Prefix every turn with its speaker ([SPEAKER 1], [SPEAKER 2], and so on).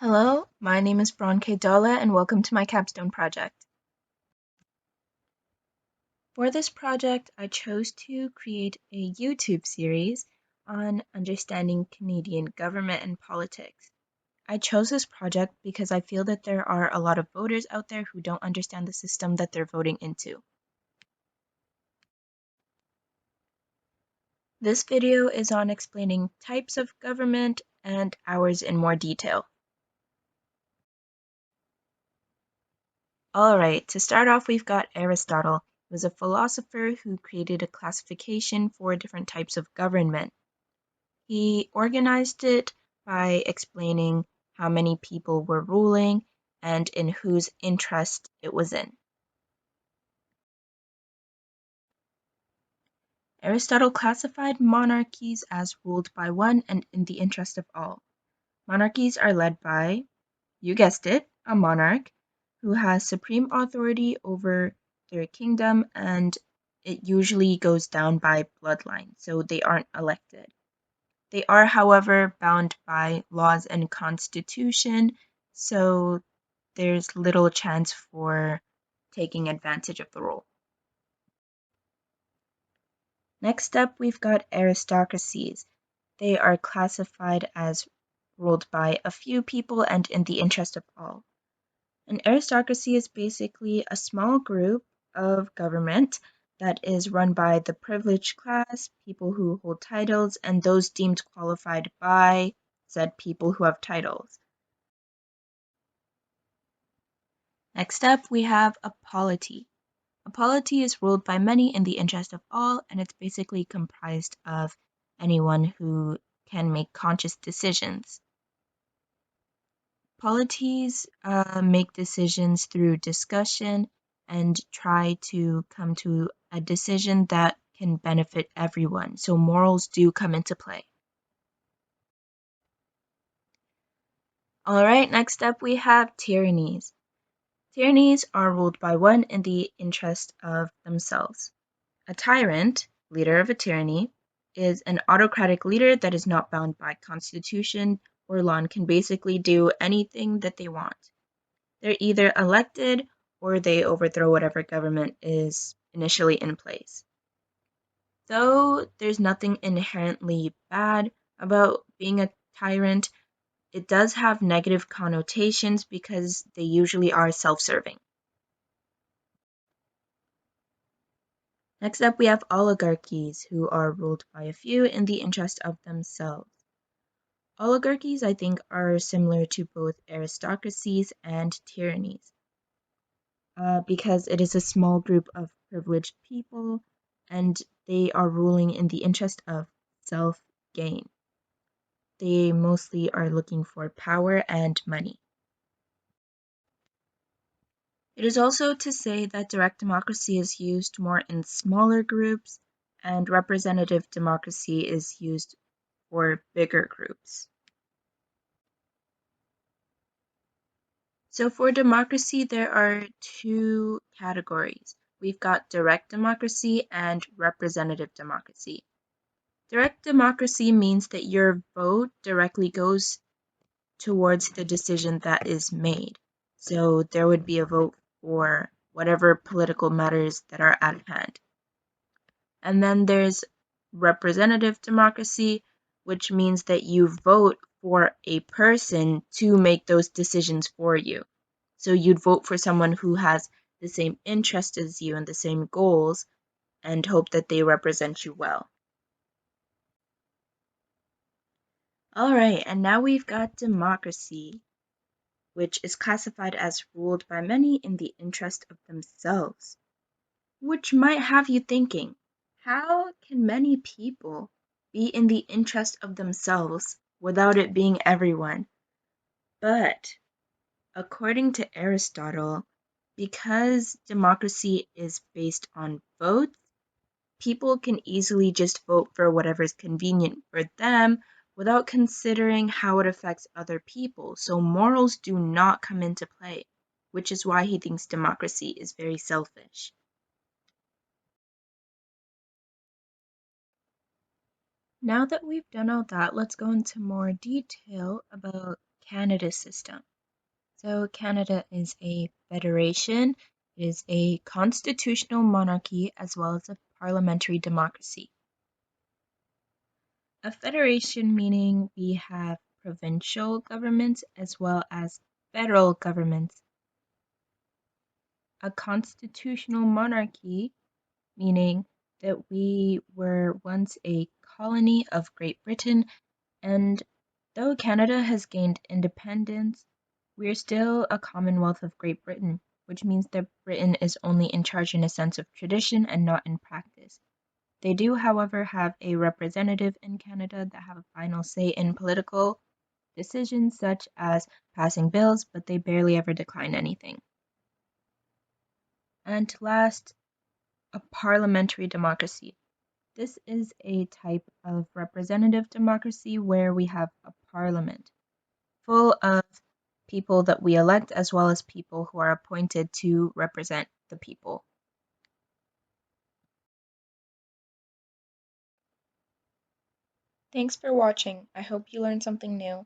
[SPEAKER 1] Hello, my name is Bronke Dalla and welcome to my capstone project. For this project, I chose to create a YouTube series on understanding Canadian government and politics. I chose this project because I feel that there are a lot of voters out there who don't understand the system that they're voting into. This video is on explaining types of government and ours in more detail. Alright, to start off we've got Aristotle, who was a philosopher who created a classification for different types of government. He organized it by explaining how many people were ruling and in whose interest it was in. Aristotle classified monarchies as ruled by one and in the interest of all. Monarchies are led by, you guessed it, a monarch who has supreme authority over their kingdom, and it usually goes down by bloodline, so they aren't elected. They are, however, bound by laws and constitution, so there's little chance for taking advantage of the role. Next up, we've got aristocracies. They are classified as ruled by a few people and in the interest of all. An aristocracy is basically a small group of government that is run by the privileged class, people who hold titles, and those deemed qualified by said people who have titles. Next up, we have a polity. A polity is ruled by many in the interest of all, and it's basically comprised of anyone who can make conscious decisions. Polities make decisions through discussion and try to come to a decision that can benefit everyone, so morals do come into play. Alright, next up we have tyrannies. Tyrannies are ruled by one in the interest of themselves. A tyrant, leader of a tyranny, is an autocratic leader that is not bound by constitution or law and can basically do anything that they want. They're either elected or they overthrow whatever government is initially in place. Though there's nothing inherently bad about being a tyrant, it does have negative connotations because they usually are self-serving. Next up, we have oligarchies, who are ruled by a few in the interest of themselves. Oligarchies, I think, are similar to both aristocracies and tyrannies, because it is a small group of privileged people, and they are ruling in the interest of self-gain. They mostly are looking for power and money. It is also to say that direct democracy is used more in smaller groups, and representative democracy is used for bigger groups. So for democracy, there are two categories. We've got direct democracy and representative democracy. Direct democracy means that your vote directly goes towards the decision that is made. So there would be a vote for whatever political matters that are at hand. And then there's representative democracy, which means that you vote for a person to make those decisions for you. So you'd vote for someone who has the same interest as you and the same goals and hope that they represent you well. Alright, and now we've got democracy, which is classified as ruled by many in the interest of themselves. Which might have you thinking, how can many people be in the interest of themselves without it being everyone? But according to Aristotle, because democracy is based on votes, people can easily just vote for whatever's convenient for them without considering how it affects other people. So morals do not come into play, which is why he thinks democracy is very selfish. Now that we've done all that, let's go into more detail about Canada's system. So Canada is a federation, it is a constitutional monarchy as well as a parliamentary democracy. A federation meaning we have provincial governments as well as federal governments. A constitutional monarchy meaning that we were once a colony of Great Britain, and though Canada has gained independence, we are still a Commonwealth of Great Britain, which means that Britain is only in charge in a sense of tradition and not in practice. They do, however, have a representative in Canada that have a final say in political decisions such as passing bills, but they barely ever decline anything. And last, a parliamentary democracy. This is a type of representative democracy where we have a parliament full of people that we elect as well as people who are appointed to represent the people. Thanks for watching. I hope you learned something new.